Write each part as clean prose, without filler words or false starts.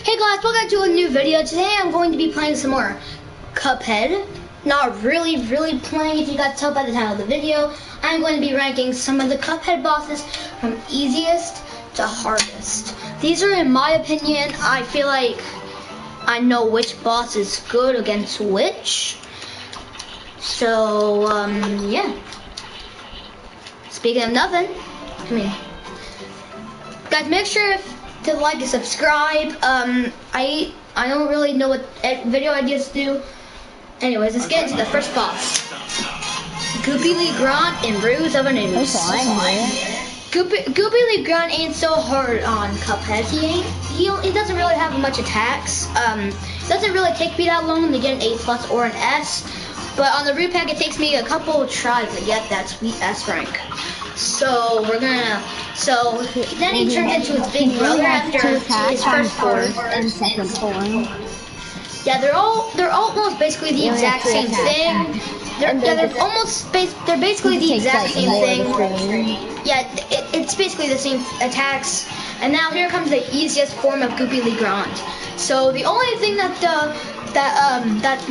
Hey guys, welcome to a new video. Today I'm going to be playing some more Cuphead. Not really playing, if you got to tell by the title of the video. I'm going to be ranking some of the Cuphead bosses from easiest to hardest. These are, in my opinion, I feel like I know which boss is good against which. So, yeah. Speaking of nothing, guys, make sure to like and subscribe. I don't really know what video ideas to do. Anyways, let's get into the first boss. Goopy Legrand and Ruse of an Ooze. Goopy Legrand ain't so hard on Cuphead. He doesn't really have much attacks. Doesn't really take me that long to get an A+ or an S. But on the root pack, it takes me a couple of tries to get that sweet S rank. So then he turns into his big brother after his first form and second form. Yeah, they're almost basically the exact same thing. They're basically the exact same thing. Yeah, it's basically the same attacks. And now here comes the easiest form of Goopy Legrand. So the only thing that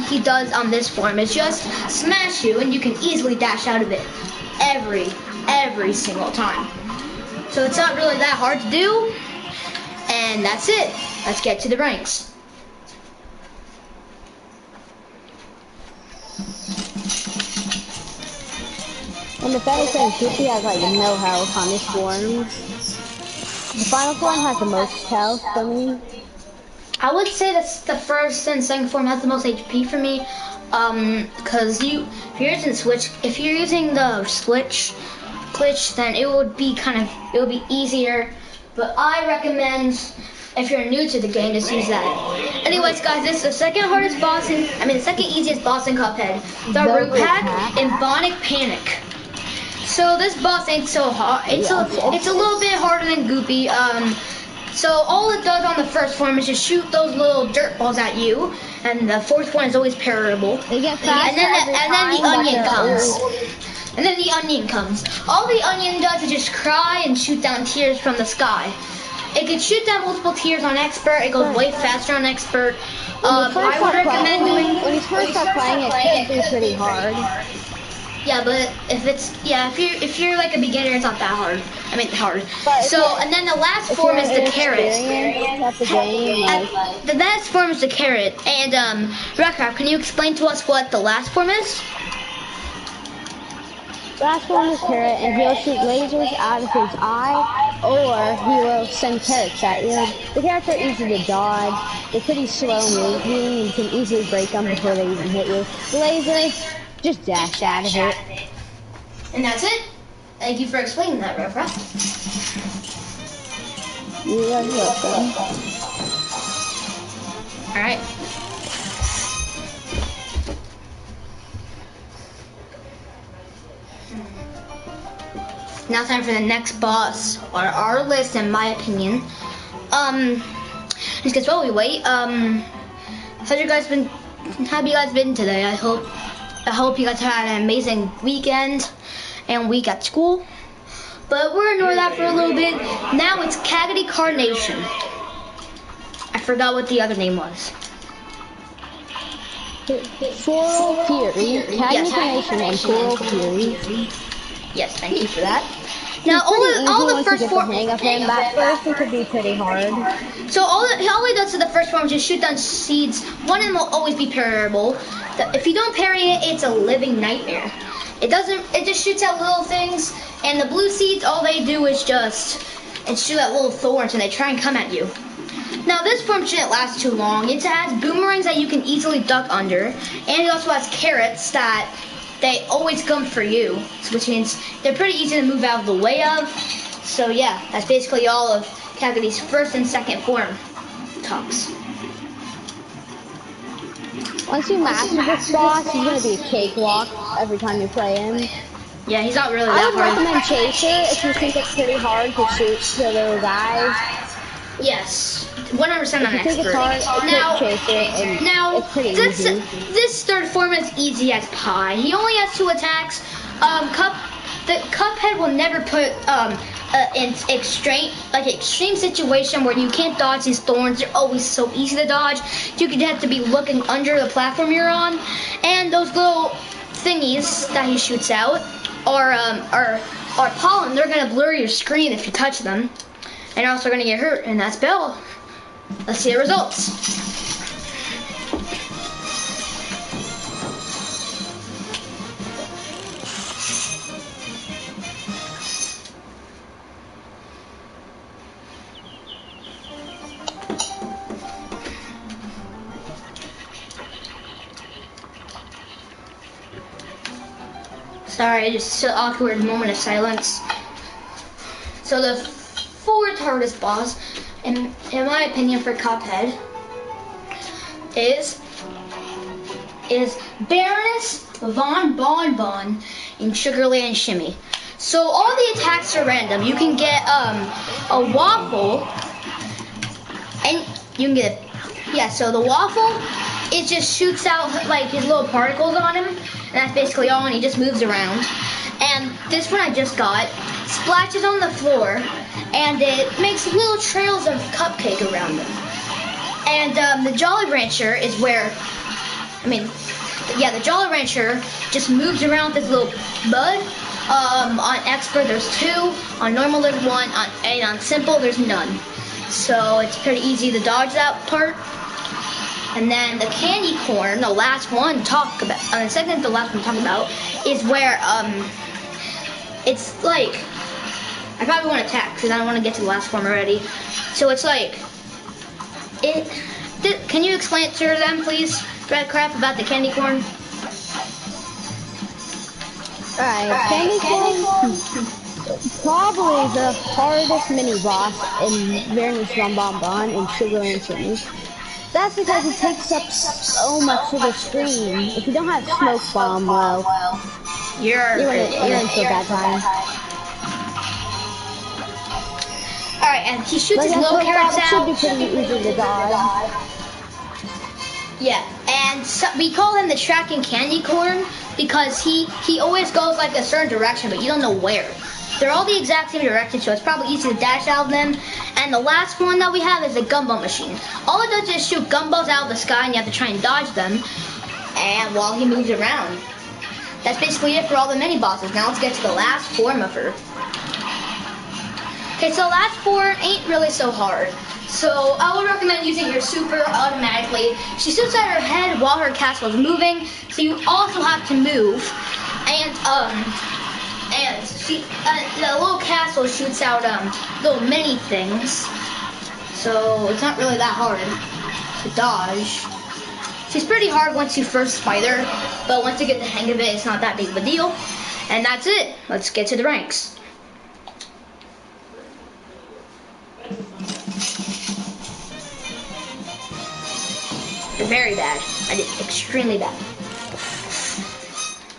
he does on this form is just smash you, and you can easily dash out of it every single time. So it's not really that hard to do, and that's it. Let's get to the ranks. And the fact that Goopy has like no health on this form. The final form has the most health for me. I would say that's the first and second form has the most HP for me, because if you're using the switch glitch, then it would be easier. But I recommend, if you're new to the game, just use that. Anyways, guys, this is the second easiest boss in Cuphead. The Root Pack and Bonic Panic. So this boss ain't so hard. It's a little bit harder than Goopy. So all it does on the first form is just shoot those little dirt balls at you, and the fourth one is always parryable. They get faster and then the onion comes. And then the onion comes. All the onion does is just cry and shoot down tears from the sky. It can shoot down multiple tears on expert. It goes way faster on expert. I would recommend when you first start playing, it can be pretty hard. Yeah, but if you're like a beginner, it's not that hard. Hard. And then the last form is the carrot. The last form is the carrot. And Rakrap, can you explain to us what the last form is? Last form is carrot, and he'll shoot lasers out of his eye, or he will send carrots at you. The carrots are easy to dodge. They're pretty slow moving. You can easily break them before they even hit you. The laser, just dash out of it. And that's it. Thank you for explaining that, Rakrap. You're welcome. Alright. Now time for the next boss on our list, in my opinion. Just because while we wait, how have you guys been today? I hope you guys had an amazing weekend and week at school. But we'll ignore that for a little bit. Now it's Cagity Carnation. I forgot what the other name was. Floral Fury. Cagity Carnation and Floral Fury. Yes, thank you for that. Now, all the first form. That first one could be pretty hard. So all he does to the first form is just shoot down seeds. One of them will always be parryable. If you don't parry it, it's a living nightmare. It just shoots out little things, and the blue seeds, all they do is just shoot out little thorns, and they try and come at you. Now this form shouldn't last too long. It has boomerangs that you can easily duck under, and it also has carrots that they always come for you, which means they're pretty easy to move out of the way of. So yeah, that's basically all of Cagity's first and second form talks. Once you master this boss, he's gonna be a cakewalk every time you play him. Yeah, he's not really that hard. I would recommend Chaser if you think it's pretty hard to shoot the little guys. Yes, 100% on expert. Now, this third form is easy as pie. He only has 2 attacks. Cuphead will never put in extreme situation where you can't dodge these thorns. They're always so easy to dodge. You could have to be looking under the platform you're on, and those little thingies that he shoots out are pollen. They're gonna blur your screen if you touch them, and you're also gonna get hurt. And that's Bell. Let's see the results. Sorry, just an awkward moment of silence. So the fourth hardest boss, in my opinion, for Cuphead, is Baroness Von Bon in Sugarland Shimmy. So all the attacks are random. You can get a waffle, and you can get so the waffle, it just shoots out like his little particles on him, and that's basically all, and he just moves around. And this one I just got splashes on the floor, and it makes little trails of cupcake around them. And the Jolly Rancher is where, the Jolly Rancher just moves around with this little bud. On expert there's 2, on normal there's 1, and on simple there's none. So it's pretty easy to dodge that part. And then the candy corn, the last one the second to last one to talk about, is where it's like, I probably won't attack because I don't want to get to the last form already. So it's like, can you explain it to them, please, Red Crap, about the candy corn? Alright, candy corn, probably the hardest mini boss in Baroness Von Bon in Sugarland Shimmy. That's because it takes up so much of the screen. If you don't have Smoke Bomb, well, you're in for a bad time. Alright, and he shoots his little carrots out. It should be pretty easy to dodge. Yeah, and so we call him the tracking candy corn because he always goes like a certain direction, but you don't know where. They're all the exact same direction, so it's probably easy to dash out of them. And the last one that we have is the gumbo machine. All it does is shoot gumbos out of the sky, and you have to try and dodge them, and while he moves around. That's basically it for all the mini bosses. Now let's get to the last form of her. Okay, so the last form ain't really so hard. So I would recommend using your super automatically. She shoots at her head while her castle is moving, so you also have to move. And the little castle shoots out little mini things, so it's not really that hard to dodge. She's pretty hard once you first fight her, but once you get the hang of it, it's not that big of a deal. And that's it. Let's get to the ranks. You're very bad. I did extremely bad.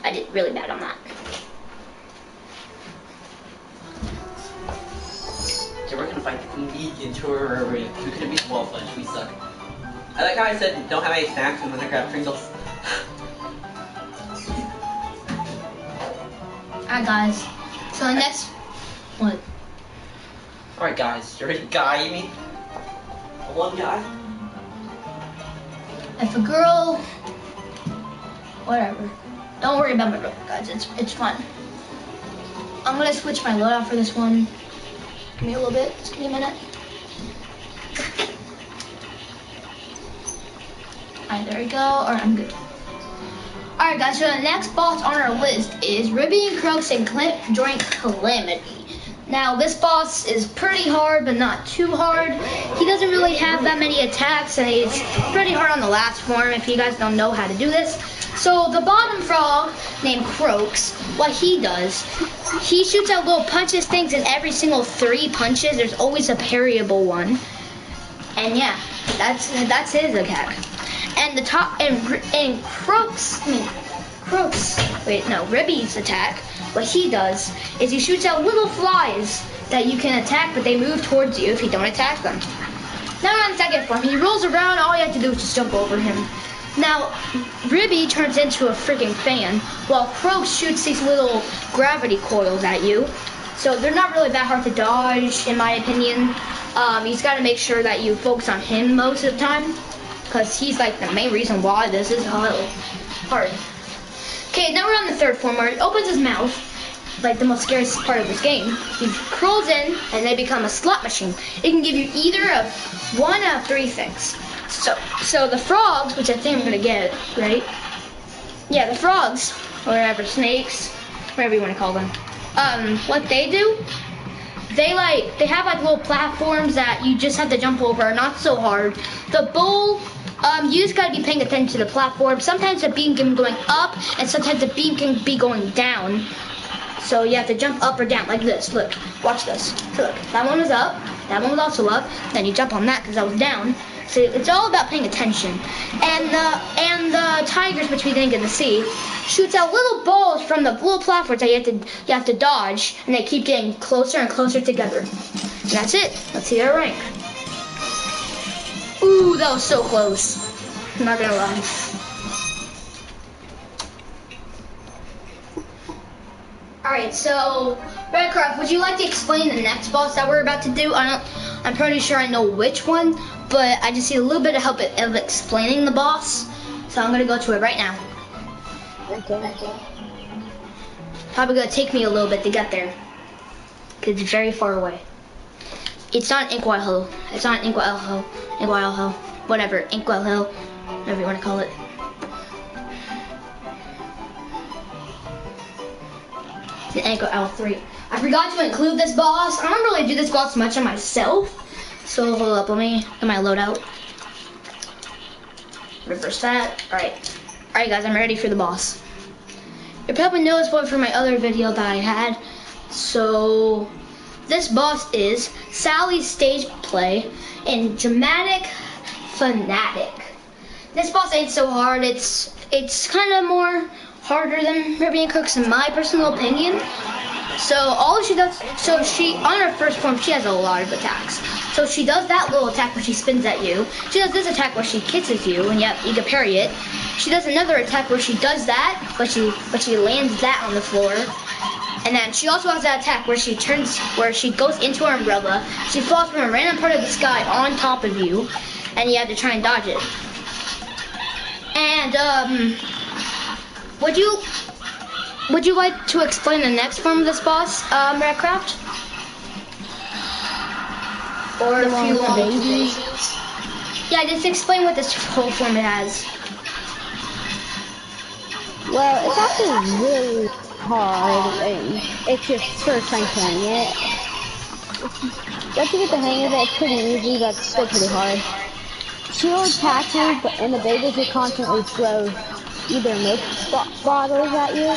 I did really bad on that. So we're gonna fight the Queen Bee into her arena. We couldn't beat the wall flesh, we suck. I like how I said don't have any snacks and then I grabbed Pringles. Alright guys, so the next, what? Alright guys, you're a guy, you mean? One guy? If a girl, whatever. Don't worry about my girl, guys, it's fun. I'm gonna switch my loadout for this one. Give me a little bit, just give me a minute. Alright, there we go, alright, I'm good. Alright guys, so the next boss on our list is Ribby and Crooks and joint Calamity. Now this boss is pretty hard, but not too hard. He doesn't really have that many attacks, and he's pretty hard on the last form if you guys don't know how to do this. So the bottom frog, named Crooks, what he does, he shoots out little punches things, and every single 3 punches, there's always a parryable one. And yeah, that's his attack. And the top, and Crooks, Ribby's attack, what he does is he shoots out little flies that you can attack, but they move towards you if you don't attack them. Now on the second form, he rolls around, all you have to do is just jump over him. Now, Ribby turns into a freaking fan, while Croak shoots these little gravity coils at you. So they're not really that hard to dodge, in my opinion. You just gotta make sure that you focus on him most of the time, because he's like the main reason why this is hard. Okay, now we're on the third form where he opens his mouth, like the most scariest part of this game. He crawls in and they become a slot machine. It can give you either of one of three things. So the frogs, which I think I'm gonna get, right? Yeah, the frogs, or whatever, snakes, whatever you want to call them. What they do, they have like little platforms that you just have to jump over, not so hard. The bull, you just gotta be paying attention to the platform. Sometimes the beam can be going up, and sometimes the beam can be going down. So you have to jump up or down like this. Look, watch this. So look, that one was up, that one was also up. Then you jump on that because that was down. So it's all about paying attention. And the tigers, which we didn't get to see, shoots out little balls from the little platforms that you have to dodge, and they keep getting closer and closer together. And that's it. Let's see our rank. Ooh, that was so close. I'm not gonna lie. Alright, so Redcraft, would you like to explain the next boss that we're about to do? I'm pretty sure I know which one, but I just need a little bit of help of explaining the boss. So I'm gonna go to it right now. Okay. Probably gonna take me a little bit to get there, because it's very far away. It's not Inkwell Hill. It's not Inkwell Hill. Inkwell Hill. Whatever. Inkwell Hill. Whatever you want to call it. It's an Inkwell L3. I forgot to include this boss. I don't really do this boss much on myself. So hold up. Let me get my loadout. Reverse that. Alright. Alright guys, I'm ready for the boss. You probably know this one from my other video that I had. So this boss is Sally's stage play in Dramatic Fanatic. This boss ain't so hard. It's kind of more harder than Caribbean Cooks in my personal opinion. So all she does, on her first form she has a lot of attacks. So she does that little attack where she spins at you. She does this attack where she kisses you, and you can parry it. She does another attack where she does that, but she lands that on the floor. And then she also has that attack where she goes into her umbrella. She falls from a random part of the sky on top of you, and you have to try and dodge it. And would you like to explain the next form of this boss, Redcraft? Or if you want, yeah, just explain what this whole form it has. Well, it's actually really hard, and it's your first time playing it. Once you get the hang of it, it's pretty easy, but it's still pretty hard. She will attack you, and the babies will constantly throw either milk bottles at you,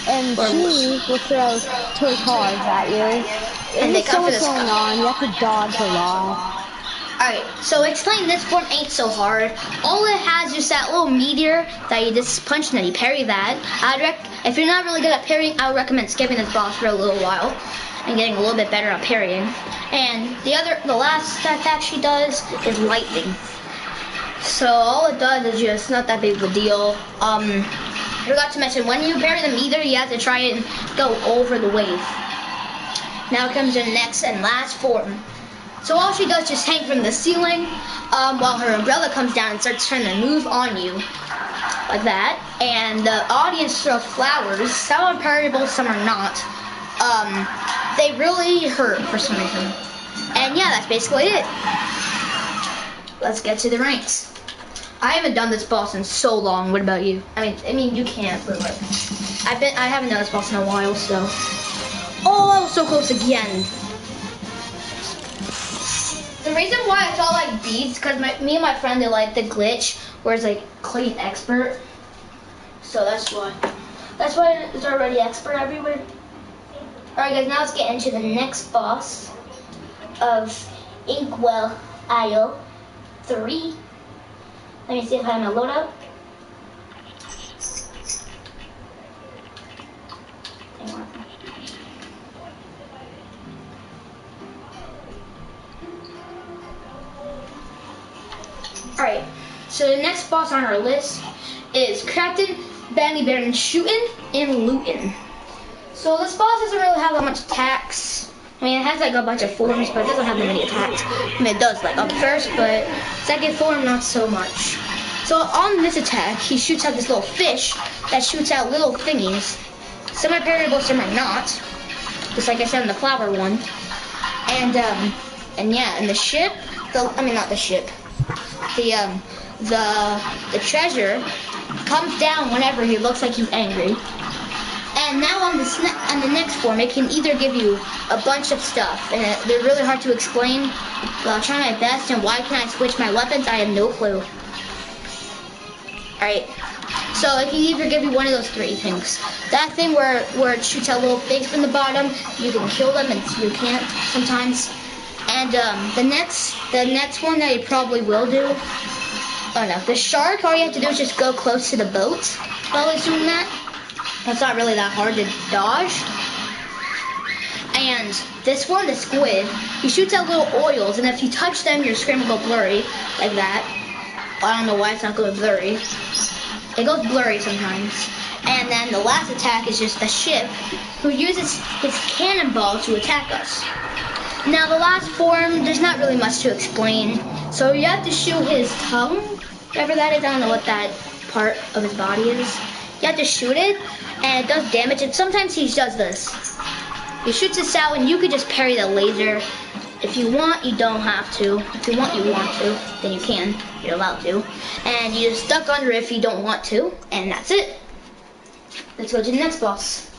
and she will throw toy cars at you. And there's so much going on, you have to dodge a lot. Alright, so explain this form ain't so hard. All it has is that little meteor that you just punch and then you parry that. If you're not really good at parrying, I would recommend skipping this boss for a little while and getting a little bit better at parrying. And the last attack she does is lightning. So all it does is just not that big of a deal. I forgot to mention, when you parry the meteor, you have to try and go over the wave. Now comes the next and last form. So all she does is just hang from the ceiling while her umbrella comes down and starts trying to move on you. Like that. And the audience throws flowers. Some are parryable, some are not. They really hurt for some reason. And yeah, that's basically it. Let's get to the ranks. I haven't done this boss in so long. What about you? I mean you can't, but like, I haven't done this boss in a while, so. Oh, I was so close again. The reason why it's all like beads, because me and my friend, they like the glitch, where it's like clean expert. So that's why. That's why it's already expert everywhere. Alright guys, now let's get into the next boss of Inkwell Isle 3. Let me see if I have my loadout. Alright, so the next boss on our list is Captain Bandy Baron Shootin' and Lootin'. So this boss doesn't really have that much attacks. I mean, it has like a bunch of forms, but it doesn't have that many attacks. I mean, it does like up first, but second form, not so much. So on this attack, he shoots out this little fish that shoots out little thingies. Some are parryable, some are not. Just like I said in the flower one. And yeah, and the ship, not the ship. The treasure comes down whenever he looks like he's angry. And now on the next form, it can either give you a bunch of stuff, and they're really hard to explain, but I'll try my best. And why can I switch my weapons? I have no clue. Alright, so it can either give you one of those three things. That thing where it shoots out little things from the bottom, you can kill them, and you can't sometimes. And the next one that you probably will do, oh no, the shark, all you have to do is just go close to the boat while it's doing that. It's not really that hard to dodge. And this one, the squid, he shoots out little oils, and if you touch them, your screen will go blurry, like that. I don't know why it's not going blurry. It goes blurry sometimes. And then the last attack is just the ship, who uses his cannonball to attack us. Now the last form, there's not really much to explain. So you have to shoot his tongue, whatever that is. I don't know what that part of his body is. You have to shoot it, and it does damage. And sometimes he does this. He shoots this out, and you could just parry the laser. If you want, you don't have to. If you want, you want to. Then you can. You're allowed to. And you just duck under if you don't want to. And that's it. Let's go to the next boss.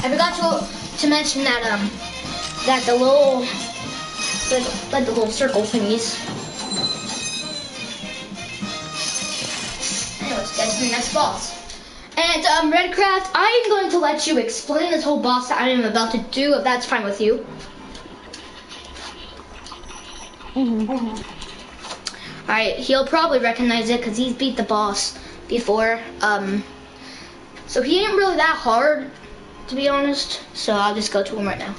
I forgot to mention that that the little circle thingies. Let's get to the next boss. And Redcraft, I am going to let you explain this whole boss that I am about to do, if that's fine with you. Alright, he'll probably recognize it because he's beat the boss before. So he ain't really that hard, to be honest. So I'll just go to him right now.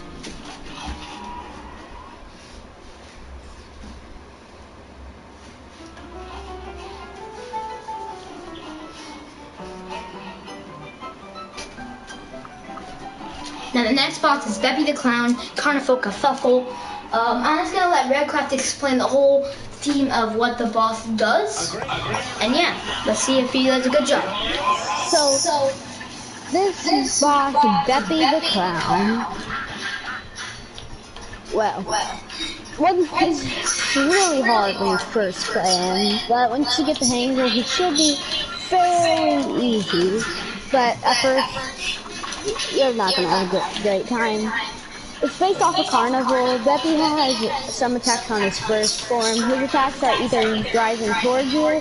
Now the next boss is Beppy the Clown, Carnival Kerfuffle. I'm just gonna let Redcraft explain the whole theme of what the boss does. And yeah, let's see if he does a good job. So this is boss Beppy the Clown. Well, he's really hard when you first play him, but once you get the hang of it, he should be fairly easy. But at first, you're not gonna have a great time. It's based off a carnival. Beppy has some attacks on his first form. His attacks are either driving towards you,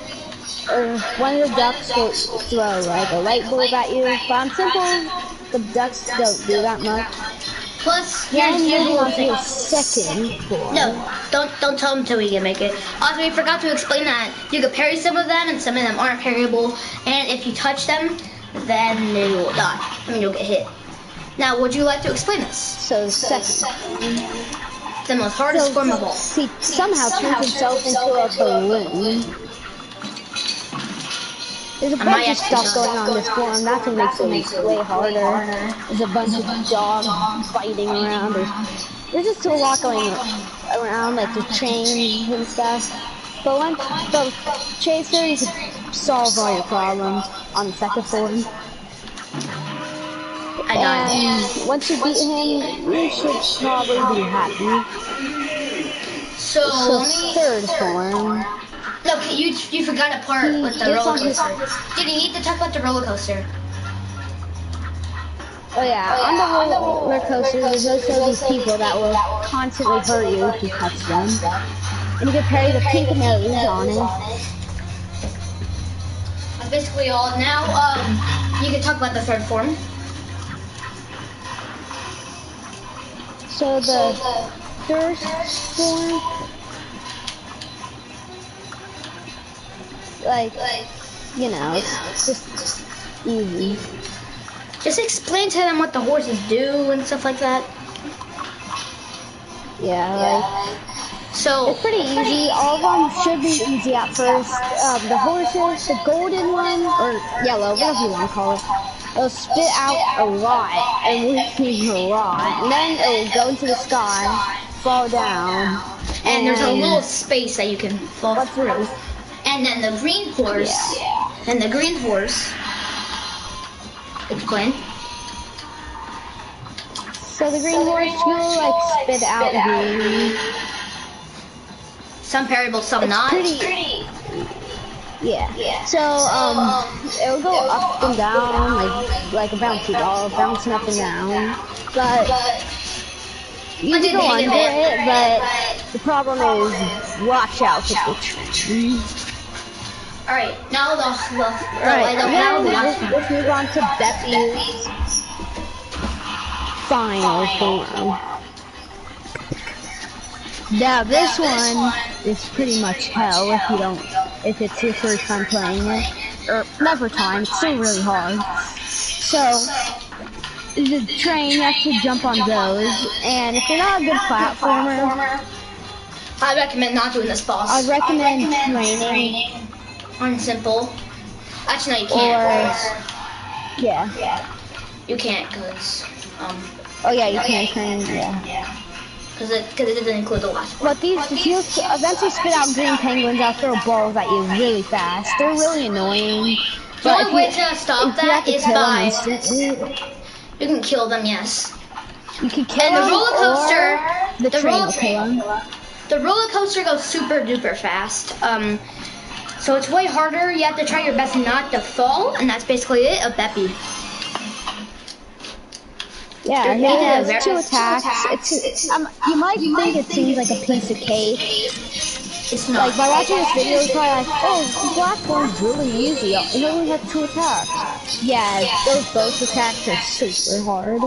or one of the ducks will throw like a light bulb at you. But on simple, the ducks don't do that much. Plus, Then here's moving the on to thing. his second form. No, don't tell him until we can make it. Also, we forgot to explain that you can parry some of them, and some of them aren't parryable. And if you touch them, then you will die. I mean, you'll get hit. Now, would you like to explain this? So second, The most hardest form of all. he somehow turns himself into a balloon. There's a bunch of stuff going on in this form. That's what makes it way harder. There's a bunch of dogs fighting around. There's just a lot going around, like the trains and stuff. But once the chaser, you can solve all your problems on the second form. And once you beat him, you should probably be happy. So third form. No, you forgot a part with the roller coaster. Dude, you need to talk about the roller coaster. Oh yeah, on the roller coaster, there's also these people that will constantly hurt you if you touch them. And you can parry the pink nose on it. That's basically all. Now, you can talk about the third form. So the first form, like, you know, it's just easy. Just explain to them what the horses do and stuff like that. Yeah, like, so it's pretty easy. All of them should be easy at first. The horses, the golden one, or yellow, whatever you want to call it. it'll spit out a lot, and we're seeing a lot. And then it'll go into the sky, fall down, And there's a little space that you can fall through. And then the green horse, explain. So the green horse will like spit out green. Some variables, some not. Pretty. Yeah. So it'll go up and down like a bouncy ball, bouncing up and down. But you can go under it, but the problem is watch out for the tree. Alright, now let's move on to Beppy's final form. Now this one is pretty much hell if it's your first time playing it, or never time. It's still really hard. So the train, you have to jump on those, and if you're not a good platformer, I recommend not doing this boss. I'd recommend training on simple. Actually, no, you can't. Yeah. You can't, because oh yeah, you can't train. Yeah. Because it doesn't include the last one. But these you'll eventually spit out green penguins that throw balls at you really fast. They're really annoying. The only way to stop that is by you can kill them. Yes. You can kill them. And the roller coaster, the roller coaster goes super duper fast. So it's way harder. You have to try your best not to fall, and that's basically it. A Beppy. Yeah, he has 2 attacks. You might think it seems like a piece of cake. It's not. Like, by watching this video, it's probably like, oh, Blackboard's really easy. It only has 2 attacks. Yeah, those attacks are super hard.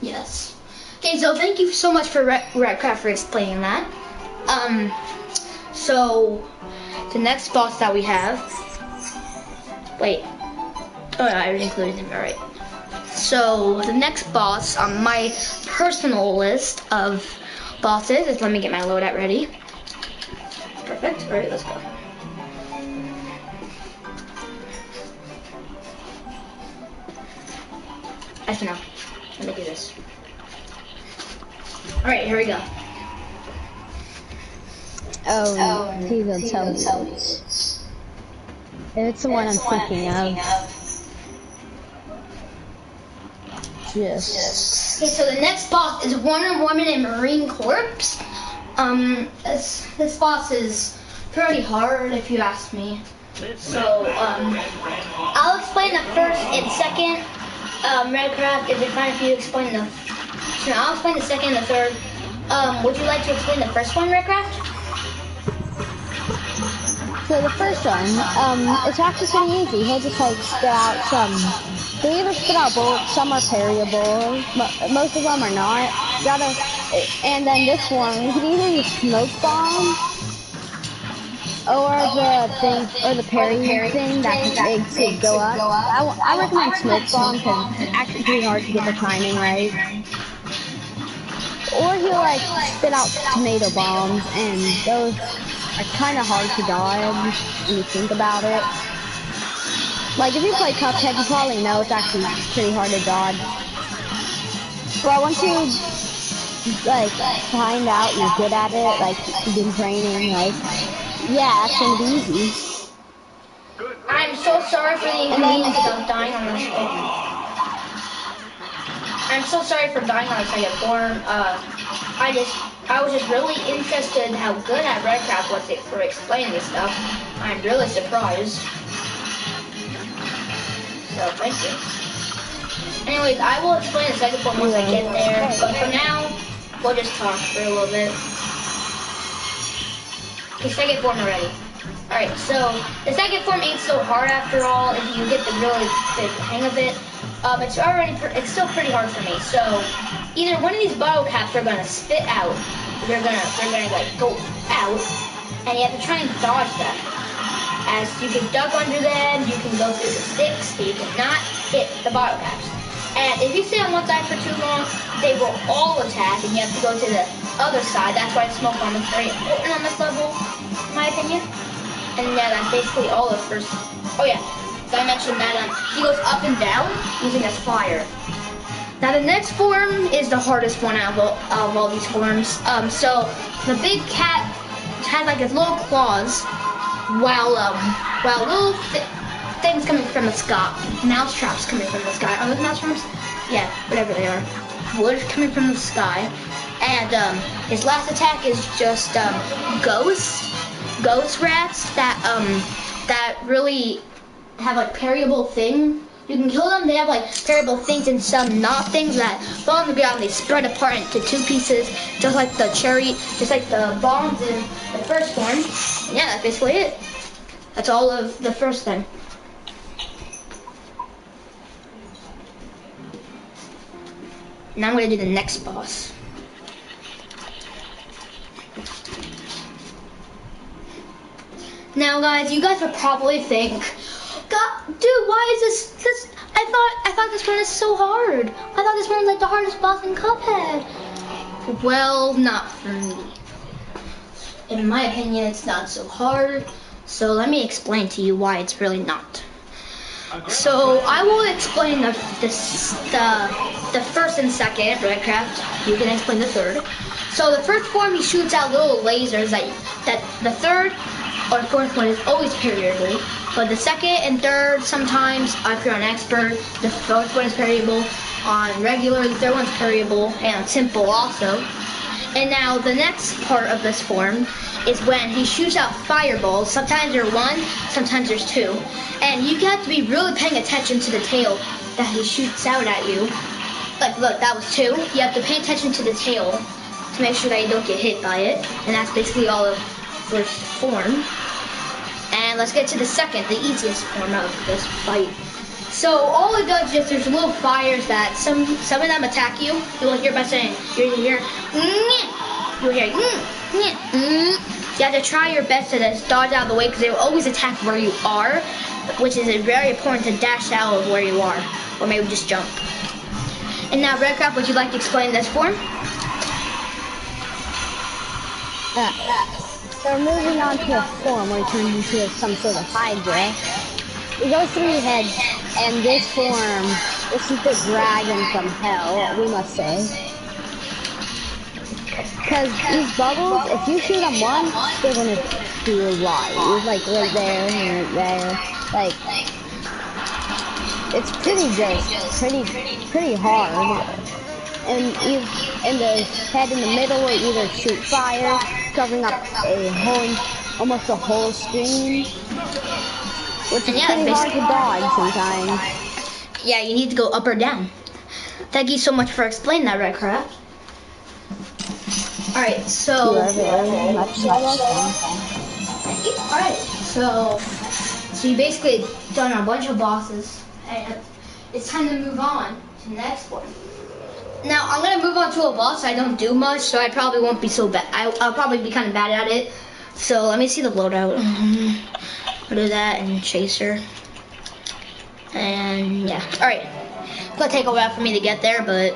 Yes. Okay, so thank you so much for Redcraft for explaining that. So the next boss that we have. Wait. Oh, no, I already included him. All right. So the next boss on my personal list of bosses is, let me get my loadout ready. Perfect. All right, let's go. Actually, no. Let me do this. All right, here we go. Oh, he will tell me. It's the one I'm thinking of. Yes. Okay, so the next boss is Wonder Woman and Marine Corps. This boss is pretty hard if you ask me. So, I'll explain the first and second. Redcraft, is it fine if you explain the... No, I'll explain the second and the third. Would you like to explain the first one, Redcraft? So the first one, it's actually pretty easy. He'll just like spit out some... They either spit out bullets, some are parryable, most of them are not. And then this one, you can either use smoke bomb or the parry thing that makes it go up. I recommend smoke bomb because it's actually pretty hard to get the timing right. Or he'll like spit out tomato bombs, and those are kind of hard to dodge when you think about it. Like, if you play Cuphead, you probably know it's actually pretty hard to dodge. But once you, like, find out you're good at it, like, you've been training, like, yeah, it's gonna be easy. I'm so sorry for the inconvenience of dying on this thing. I'm so sorry for dying on the second form. I was just really interested in how good at Redcraft was for explaining this stuff. I'm really surprised. So, thank you. Anyways, I will explain the second form once I get there, but for now, we'll just talk for a little bit. Okay, second form already. Alright, so, the second form ain't so hard after all, if you get the really big hang of it. It's still pretty hard for me, so, either one of these bottle caps are gonna spit out, they're gonna like, go out, and you have to try and dodge them. As you can duck under them, you can go through the sticks, but you cannot hit the bottle caps. And if you stay on one side for too long, they will all attack, and you have to go to the other side. That's why smoke bomb is very important on this level, in my opinion. And yeah, that's basically all of first. Oh yeah, So I mentioned that he goes up and down using his fire. Now the next form is the hardest one out of all these forms. So the big cat has like his little claws, while little things coming from the sky, mouse traps coming from the sky. Are those mouse traps? Yeah, whatever they are. Wood coming from the sky, and his last attack is just ghost rats that really have like parryable thing. You can kill them. They have like parryable things and some not things that fall on the ground. They spread apart into two pieces, just like the bombs in the first form. And yeah, that's basically it. That's all of the first thing. Now I'm gonna do the next boss. Now guys, you guys would probably think, God, dude, why is this, I thought this one is so hard. I thought this one was like the hardest boss in Cuphead. Well, not for me. In my opinion, it's not so hard. So let me explain to you why it's really not. So I will explain the first and second, Redcraft. You can explain the third. So the first form, he shoots out little lasers that the third or fourth one is always parryable. But the second and third, sometimes, if you're an expert, the fourth one is parryable. On regular, the third one's parryable, and on simple also. And now the next part of this form is when he shoots out fireballs. Sometimes there's one, sometimes there's two. And you have to be really paying attention to the tail that he shoots out at you. Like, look, that was two. You have to pay attention to the tail to make sure that you don't get hit by it. And that's basically all of first form. And let's get to the second, the easiest form of this fight. So all it does is there's little fires that some of them attack you. You'll hear by saying, you'll hear, you have to try your best to just dodge out of the way because they will always attack where you are, which is very important to dash out of where you are, or maybe just jump. And now, Redcraft, would you like to explain this form? So moving on to a form where it turns into some sort of Hydra. It goes 3 heads, and this form, this is the dragon from hell, we must say. Because these bubbles, if you shoot them once, they're gonna do a lot. It's like right there and right there. Like, it's pretty hard. And in the head in the middle will either shoot fire, covering up almost a whole screen, which is pretty hard to dodge sometimes. Yeah, you need to go up or down. Thank you so much for explaining that, Redcraft. Alright, so... Alright, so you basically done a bunch of bosses, and it's time to move on to the next one. Now, I'm going to move on to a boss I don't do much, so I probably won't be so bad. I'll probably be kind of bad at it. So let me see the loadout. I'll do that and Chaser. And yeah. Alright. It's going to take a while for me to get there, but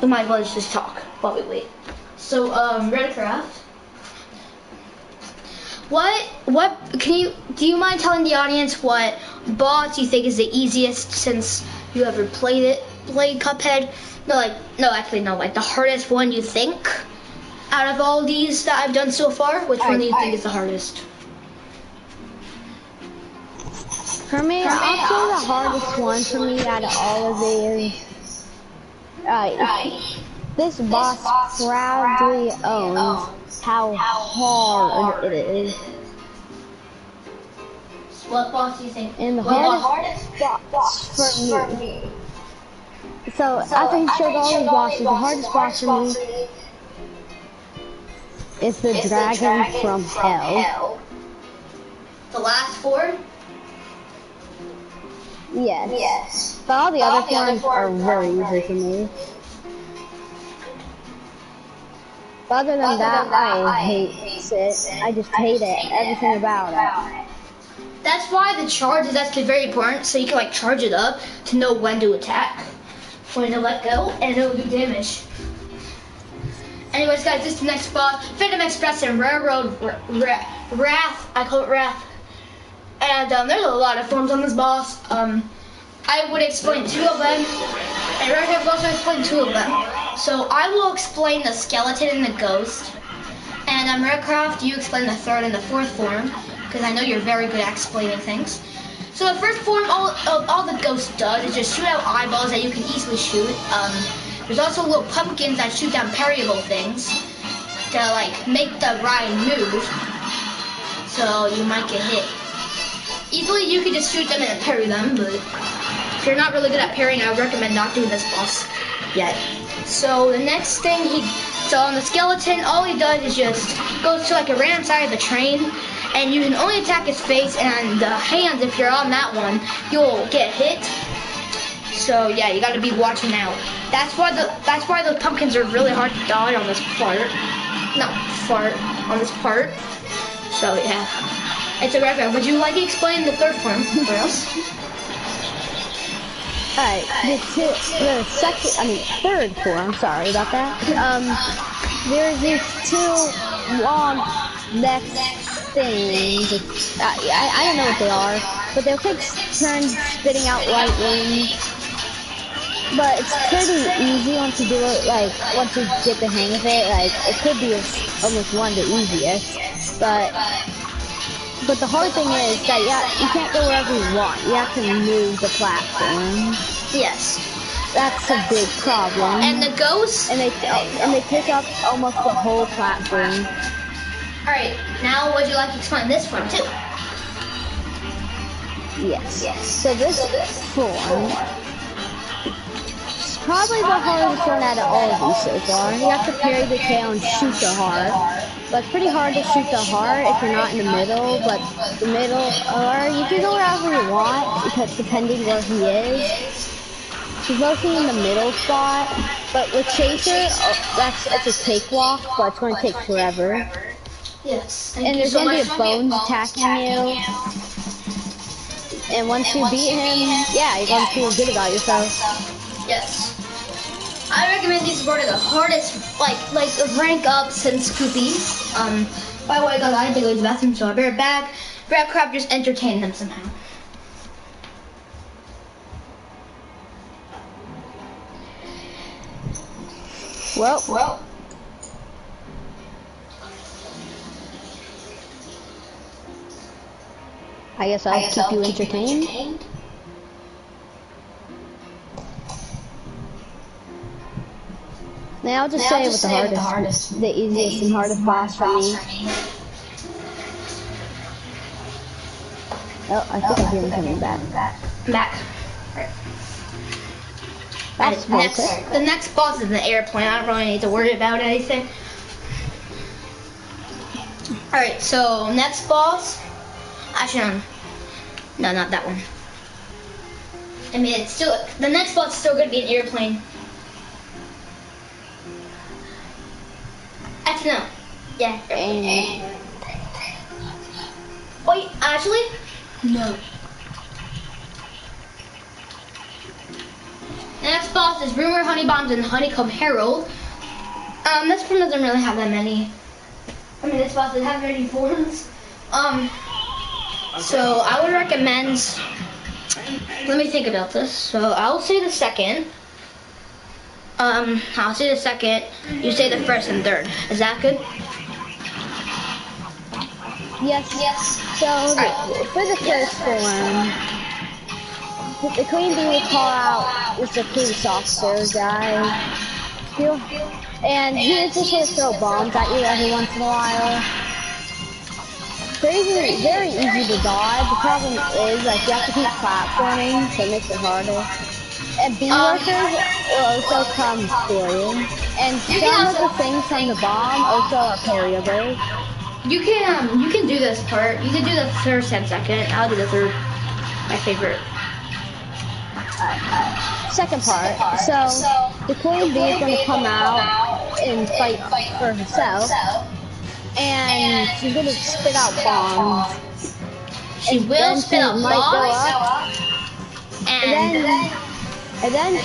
we might as well just talk while we wait. So, Redcraft. Do you mind telling the audience what boss you think is the easiest since you ever played Cuphead? Like the hardest one you think out of all these that I've done so far? Which one do you think is the hardest? For me, I'll say the hardest one for me out of all of these. This boss proudly owns how hard it is. What boss do you think? And the hardest boss for me. So after he showed all his bosses, the hardest boss for me is the dragon from hell. The last four? Yes. But all the other forms are very easy for me. But other than that, I hate it. I just hate it. Everything about it. That's why the charge is actually very important, so you can like charge it up to know when to attack, when to let go, and it'll do damage. Anyways, guys, this is the next boss: Phantom Express and Railroad Wrath. I call it Wrath. And there's a lot of forms on this boss. I would explain 2 of them, and right here I've also explained 2 of them. So I will explain the skeleton and the ghost. And Aircraft, you explain the 3rd and the 4th form, because I know you're very good at explaining things. So the first form, all the ghost does is just shoot out eyeballs that you can easily shoot. There's also little pumpkins that shoot down parryable things to like make the ride move. So you might get hit. Easily you could just shoot them and parry them, but if you're not really good at parrying, I would recommend not doing this boss yet. So the next thing so on the skeleton, all he does is just goes to like a random side of the train, and you can only attack his face and the hands. If you're on that one, you'll get hit. So yeah, you gotta be watching out. That's why those pumpkins are really hard to dodge on this part. On this part. So yeah. It's a record. Would you like to explain the 3rd form for us? Alright, the 3rd form, sorry about that. There's these 2 long neck things. I don't know what they are, but they'll take turns spitting out white wings. But it's pretty easy once you do it, like, once you get the hang of it. Like, it could be almost one of the easiest, but the hard thing is that you can't go wherever you want. You have to move the platform. Yes. That's a big problem. And the ghosts? And they take up almost the whole platform. Alright, now would you like to explain this form too? Yes. So this form is probably the hardest one out of all of these so far. You have to parry the tail and shoot the heart. But it's pretty hard to shoot the heart if you're not in the middle, but the middle, or you can go wherever you want, because depending where he is. He's mostly in the middle spot, but with Chaser, it's a cakewalk, but it's going to take forever. Yes. And there's going to be a bones attacking you. And once you beat him, yeah, you're going to feel good about yourself. Yes. I recommend these are the hardest, like rank up since Coopies. By the way, guys, I had to go to the bathroom, so I'll be right back. Crab just entertain them somehow. Well. I guess I'll keep you entertained. Now I'll just say with the hardest, the easiest and hardest boss for me. Oh, I think I hear him coming back. Back. That's the next boss is the airplane. I don't really need to worry about anything. Alright, so next boss. Actually, no, not that one. I mean, it's still, the next boss is still going to be an airplane. Actually, no. Yeah. Wait, actually? No. The next boss is Rumor, Honey Bombs, and Honeycomb Herald. This one doesn't really have that many. I mean, this boss doesn't have many forms. So I would recommend, let me think about this. So I'll say the second. I'll say the second. You say the first and third. Is that good? Yes. So for the first form, the Queen Bee will call out the police officer guy, and he is just going to throw bombs at you every once in a while. Very easy to dodge. The problem is, like, you have to keep platforming, so it makes it harder. And bee workers will also come for you. And some of the things from the bomb also are parryable. You can do this part. You can do the first and second. I'll do the third. My favorite. Second part. So the Queen Bee is going to come out and fight for herself. And she's going to spit out bombs. She will spit out bombs. And then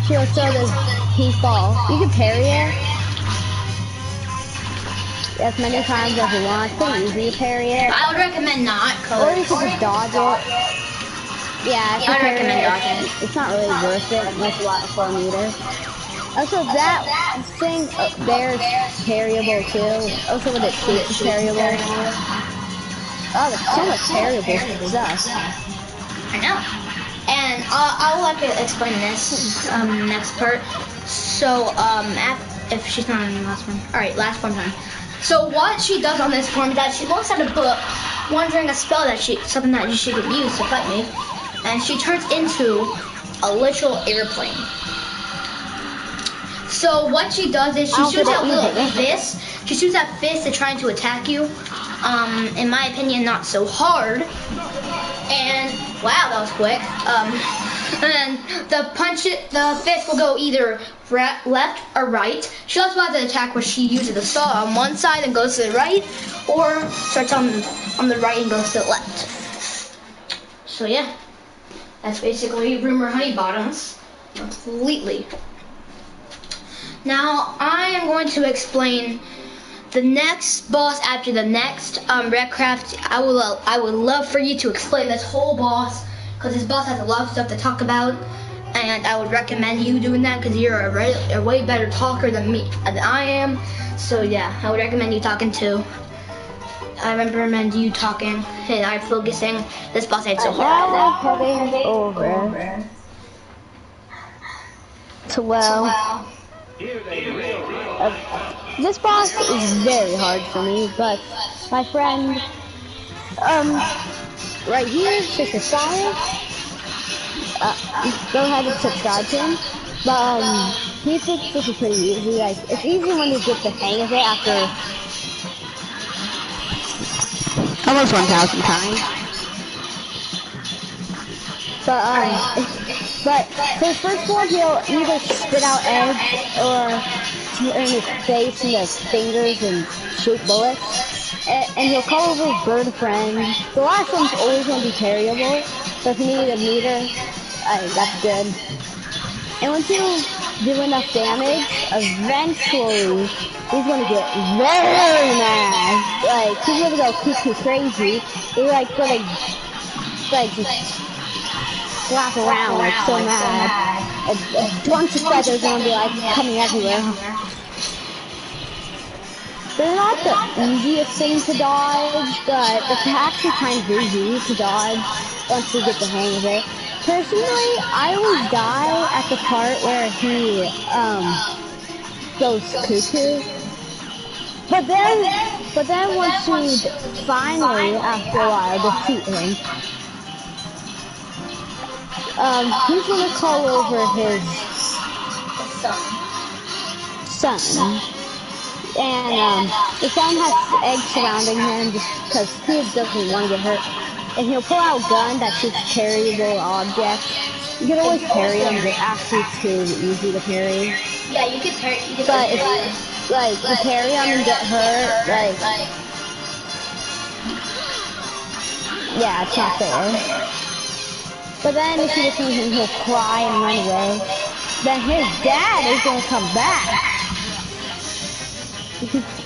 she'll throw this pink ball. You can parry it. as many times as you want. It's pretty easy to parry it. I would recommend not, Or you could just dodge it. Yeah, if you I'd parry recommend it, dodging. it's not really worth it unless you want a 4 meter. Also, that thing there's parryable too. Also, with it shoots is parryable. Oh, there's so much parryable stuff. I know. And I'll like to explain this next part. So if she's not in the last one, all right, last one time. So what she does on this form is that she looks at a book, wondering a spell that something that she could use to fight me, and she turns into a literal airplane. So what she does is she shoots out little fists. She shoots out fists to trying to attack you. In my opinion, not so hard. And wow, that was quick. And the fist will go either left or right. She also has an attack where she uses the saw on one side and goes to the right, or starts on the right and goes to the left. So yeah, that's basically Rumor Honeybottoms completely. Now I am going to explain the next boss after the next Redcraft. I would love for you to explain this whole boss, because this boss has a lot of stuff to talk about, and I would recommend you doing that because you're a way better talker than I am. So yeah, I would recommend you talking too. I recommend you talking and I'm focusing. This boss ain't so hard. Now we're heading over to this boss is very hard for me, but my friend, right here, Sister Science, go ahead and subscribe to him. But he thinks this is pretty easy. Like, it's easy when you get the hang of it after almost 1,000 times. But for his first one, he'll either spit out eggs or turn his face into fingers and shoot bullets. And he'll call over his bird friend. The last one's always going to be parryable, so if you need a meter, that's good. And once you do enough damage, eventually he's going to get very mad. Like, he's going to go cuckoo crazy. He's like going to just slap around like so mad. A bunch of feathers are going to be like coming everywhere. They're not the easiest thing to dodge, but it's actually kind of easy to dodge once you get the hang of it. Personally, I always die at the part where he goes cuckoo. But then once you finally, after a while, defeat him, he's gonna call over his son. And the son has eggs surrounding him just because he doesn't want to get hurt. And he'll pull out a gun that shoots parryable objects. You can always parry them, but actually it's too easy to parry. Yeah, you can parry. But if you parry them and get hurt, yeah, it's not fair. But then if you listen to him, he'll cry and run away. Then his dad is gonna come back.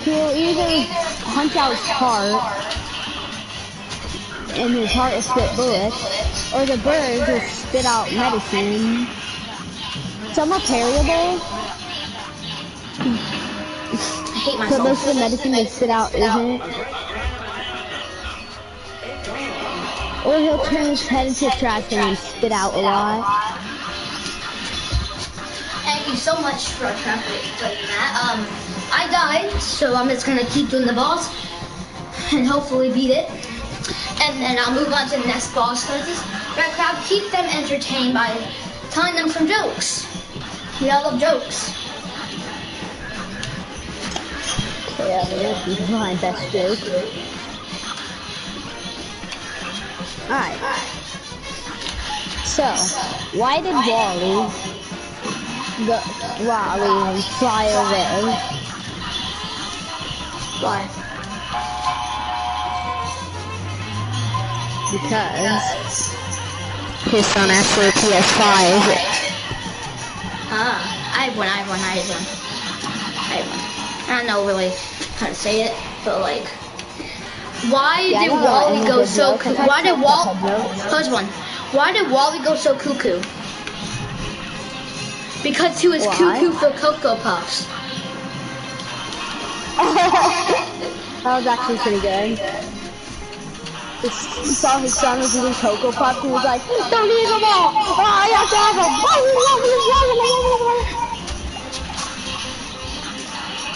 He'll either punch out his heart, and his heart will spit bullets, or the bird will spit out medicine. Some are parryable, so most of the medicine they spit out isn't. Or he'll turn his head into a trash can and spit out a lot. Thank you so much for explaining that. I died, so I'm just gonna keep doing the boss and hopefully beat it. And then I'll move on to the next boss, because this Red Crowd keep them entertained by telling them some jokes. We all love jokes. Yeah, this is my best joke. Alright. So, why did Wally fly away? Why? Because his son asked for a PS5. I have one. I don't know really. how to say it, but like, why Yeah, did I don't know Wally any go good so? jokes. I Why did tried Wally? Cuphead jokes. First one. Why did Wally go so cuckoo? Because he was Why? cuckoo for Cocoa Puffs. That was actually pretty good. He saw his son was eating Cocoa Puffs and he was like, don't eat them all! Oh, I have to have them!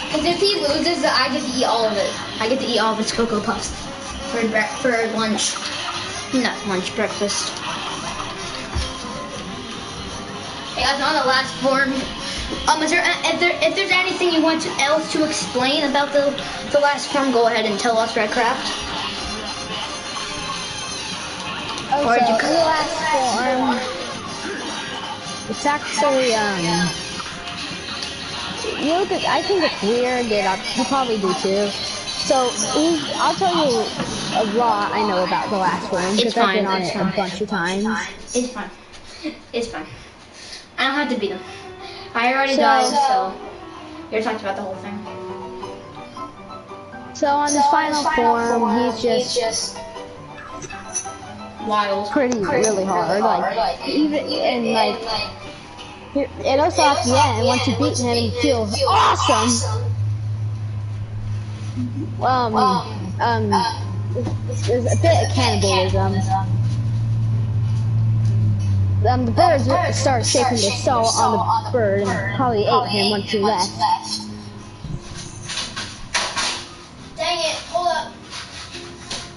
Because if he loses, I get to eat all of it. I get to eat all of his Cocoa Puffs for lunch. Not lunch, breakfast. Hey guys, on the last form. If there's anything you want else to explain about the last form, go ahead and tell us, Redcraft. Oh, Or so you in the last form, it's actually, I think it's weird, you probably do too. So, I'll tell you a lot I know about the last form, because I've been on it a bunch of times. It's fine. It's fine. I don't have to beat him. I already died, so you're talking about the whole thing. So on his final form, he's just Wild. really hard. Like even and like it also at the end, once you beat him, he feels awesome. There's a bit of cannibalism. The birds started shaking their soul on the bird and probably ate him once he left. Dang it, hold up.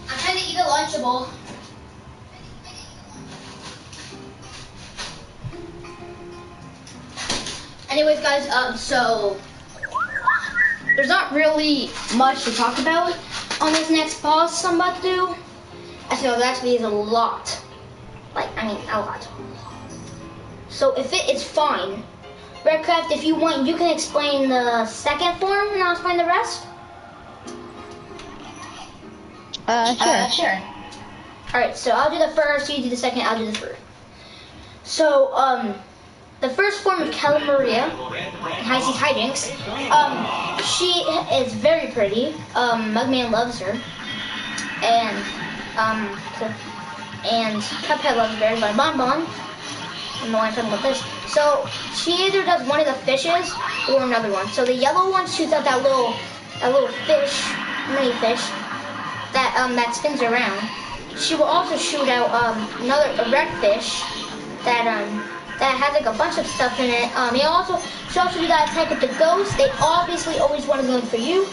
I'm trying to eat a Lunchable. Anyways, guys, so there's not really much to talk about on this next boss I'm about to do. Actually, there actually is a lot. Like, I mean, a lot. So if it's fine. Redcraft, if you want, you can explain the second form and I'll explain the rest. Sure. Alright, so I'll do the first, you do the second, I'll do the third. So, the first form of Kelly Maria, Heise's hijinks, she is very pretty. Mugman loves her. And Cuphead loves her, but Bonbon, I'm the one talking about this. So, she either does one of the fishes or another one. So the yellow one shoots out that little fish, mini fish, that spins around. She will also shoot out a red fish that has like a bunch of stuff in it. She also do that attack with the ghost. They obviously always want to go for you.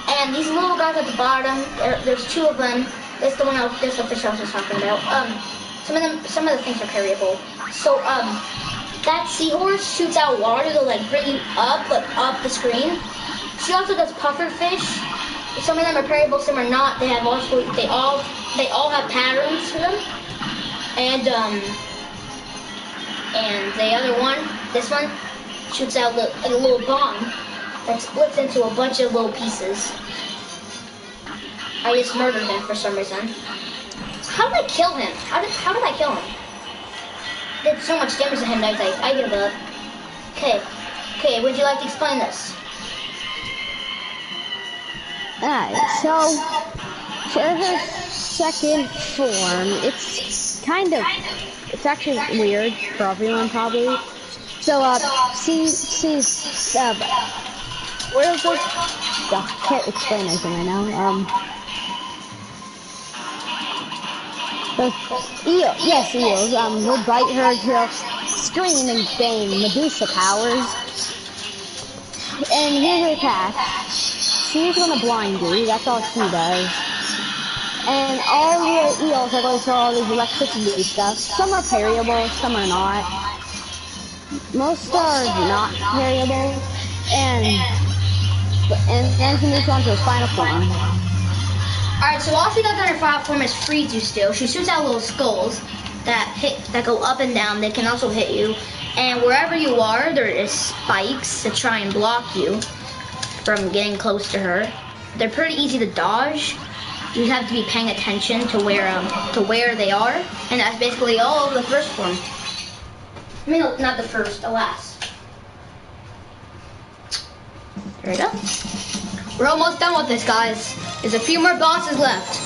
And these little guys at the bottom, there's two of them. This the fish I was just talking about. Some of the things are parryable. So that seahorse shoots out water to like bring you up the screen. She also does puffer fish. Some of them are parryable, some are not. They all have patterns to them. And the other one, this one, shoots out a little bomb that splits into a bunch of little pieces. I just murdered him for some reason. How did I kill him? How did I kill him? I did so much damage to him that I give up. Okay, would you like to explain this? Alright, so for her second form, it's actually weird for everyone probably. So where is this? I can't explain anything right now. Eels will bite her till scream and gain Medusa powers. And here's her attack. She's gonna blind you, that's all she does. And all the eels are going to throw all these electricity stuff. Some are parryable, some are not. Most are not parryable. And then she moves on to her final form. Alright, so all she does on her final form is freeze you still. She shoots out little skulls that go up and down. They can also hit you. And wherever you are, there is spikes to try and block you from getting close to her. They're pretty easy to dodge. You have to be paying attention to where they are. And that's basically all of the first form. I mean, not the first, the last. There we go. We're almost done with this, guys. There's a few more bosses left.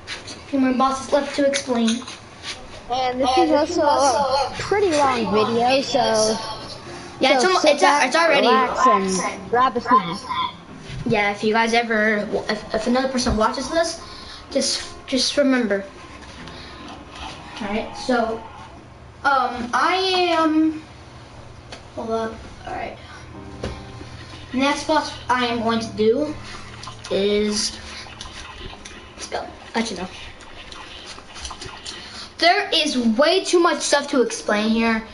A few more bosses left to explain. And this is also a pretty long video, so yeah, so it's already. Relax and grab a snack. Yeah, if you guys ever, if another person watches this, just remember. All right, so I am. Hold up. All right. Next boss I am going to do is. Let's go. Let you know. There is way too much stuff to explain here.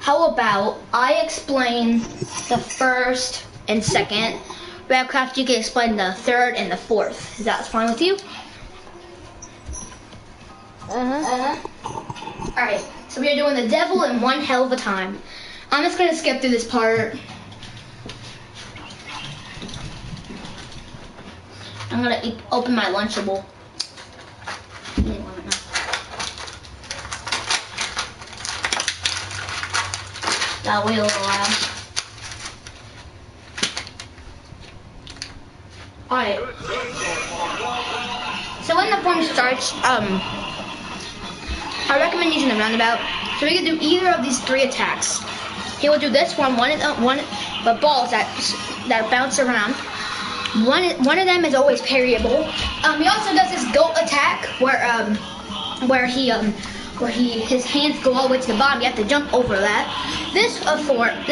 How about I explain the first and second? Redcraft, you can explain the third and the fourth. Is that fine with you? Alright, so we are doing the devil in one hell of a time. I'm just gonna skip through this part. I'm gonna open my Lunchable. That wheel around. Alright. So when the form starts, I recommend using the roundabout. So we can do either of these 3 attacks. He will do this one, but balls that bounce around. One of them is always parryable. He also does this goat attack where his hands go all the way to the bottom. You have to jump over that. This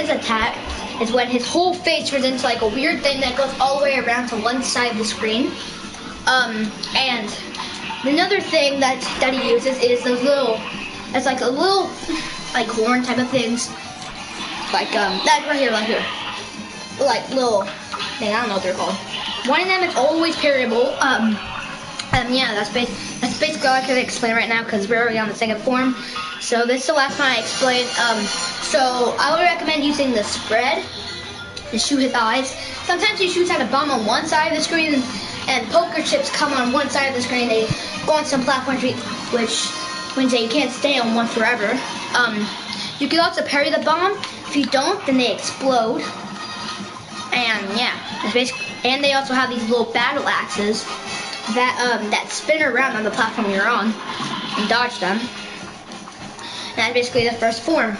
attack is when his whole face turns into like a weird thing that goes all the way around to one side of the screen. And another thing that he uses is those little, it's like a little like horn type of things, like that right here, like little thing. I don't know what they're called. One of them is always parryable. Yeah, that's basically all I can explain right now because we're already on the second form. So this is the last one I explained. So I would recommend using the spread to shoot his eyes. Sometimes he shoots at a bomb on one side of the screen, and poker chips come on one side of the screen. They go on some platforms, which means that you can't stay on one forever. You can also parry the bomb. If you don't, then they explode. And yeah, it's basically. And they also have these little battle axes that spin around on the platform you're on and dodge them. And that's basically the first form.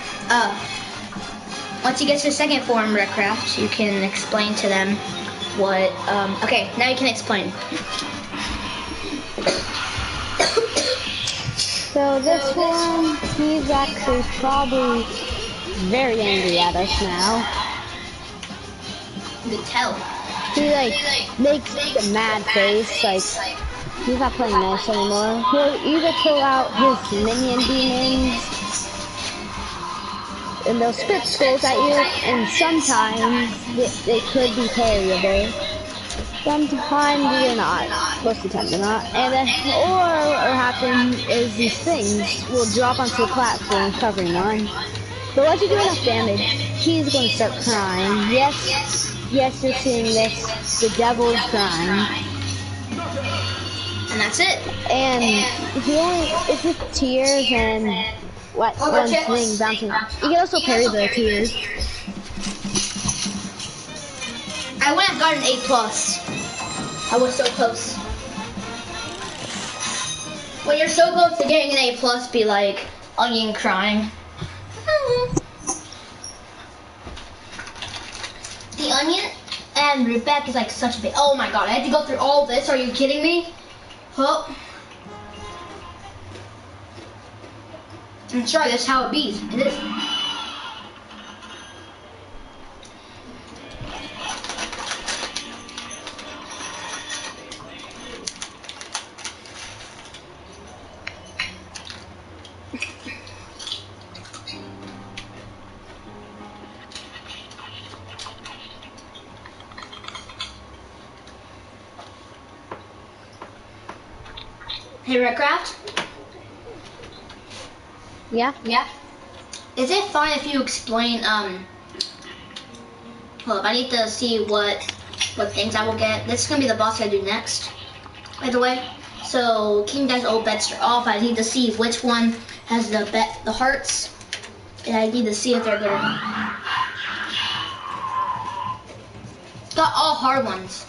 Once you get to the second form, Redcraft, you can explain to them what. Okay, now you can explain. So this one, he's actually probably very angry at us now. You can tell. He like makes a mad face, like he's not playing nice anymore. He'll either pull out his minion demons, and they'll spit skulls at you, and sometimes they could be parryable. Sometimes they're not. Most of the time they're not. And then, or what will happen is these things will drop onto the platform covering one. But once you do enough damage, he's going to start crying. Yes, you're seeing this. The devil is crying. And that's it. And it's just tears and one thing bouncing. You can also parry the tears. I went and got an A+. I was so close. When you're so close to getting an A+, be like onion crying. The onion and rootback is like such a big. Oh my god! I had to go through all this. Are you kidding me? Oh. I'm sorry. That's how it be. It is. Hey, Redcraft? Yeah? Yeah? Is it fine if you explain, hold up, I need to see what things I will get. This is gonna be the boss I do next, by the way. So, King Dice all bets are off. I need to see which one has the hearts. And I need to see if they're good or not. Got all hard ones.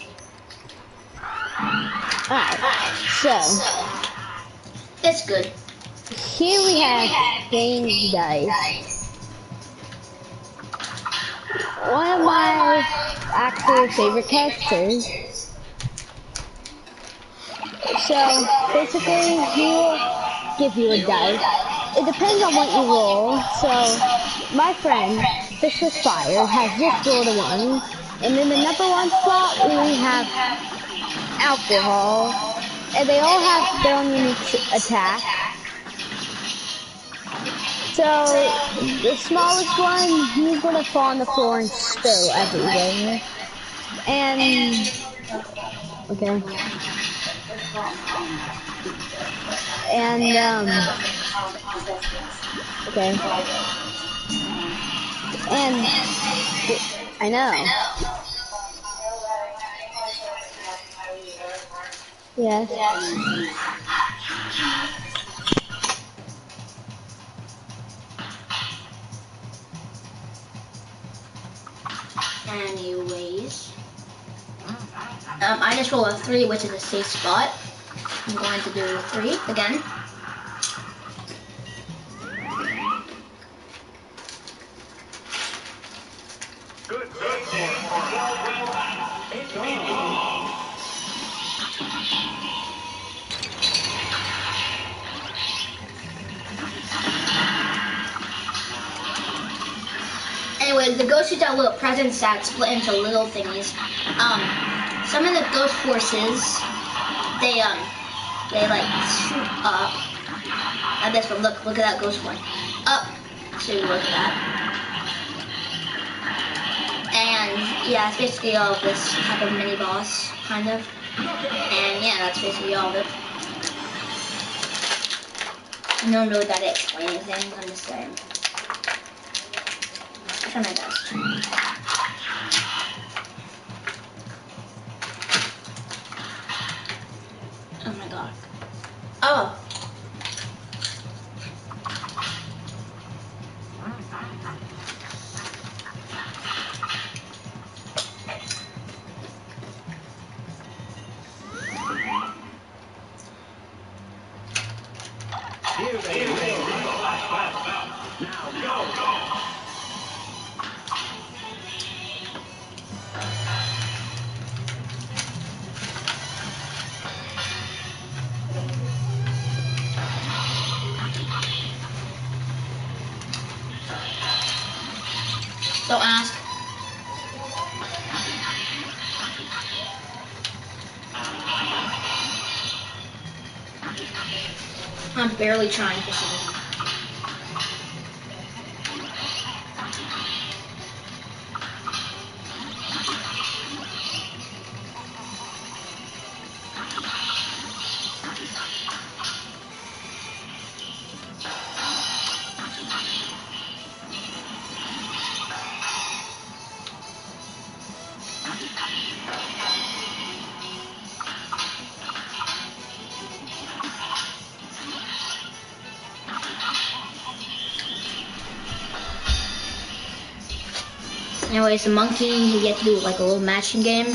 Alright, so It's good. here we have game dice. One of my actual favorite characters. So basically, he will give you a dice. It depends on what you roll. So my friend, Fish with Fire, has just rolled a 1. And in the number 1 slot, we have alcohol. And they all have their own unique attack. So the smallest one, he's gonna fall on the floor and spill everywhere. And okay. And okay. And I know. Yes. Anyways, I just rolled a 3, which is a safe spot. I'm going to do 3 again. Anyways, the ghosts shoot out little presents that split into little thingies. Some of the ghost forces, they like shoot up. And this one, look at that ghost one. Up. So look at that. And yeah, it's basically all of this type of mini boss, kind of. And yeah, that's basically all of it. I don't really gotta explain anything, I'm just saying. I'll try my best. Oh my god. Oh! Don't ask. I'm barely trying for something. Anyways, the monkey, you get to do like a little matching game.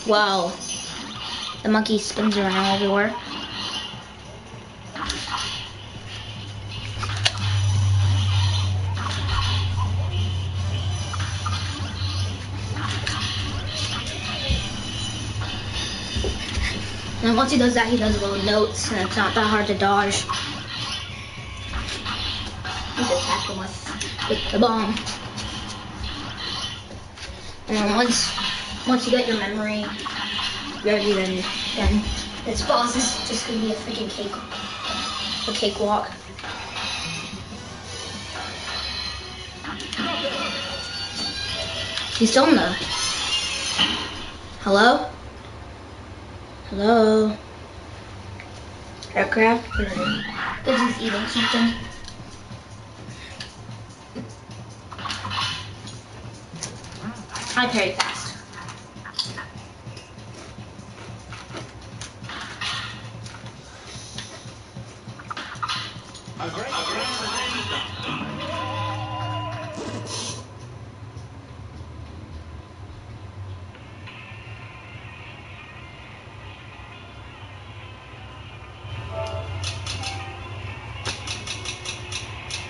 Well, the monkey spins around everywhere. And once he does that, he does little notes, and it's not that hard to dodge. You just attack him with the bomb. And once you get your memory ready, then this boss is just gonna be a freaking cakewalk. He's still in the. Hello? Hello? Aircraft? Because he's eating something. I carry that.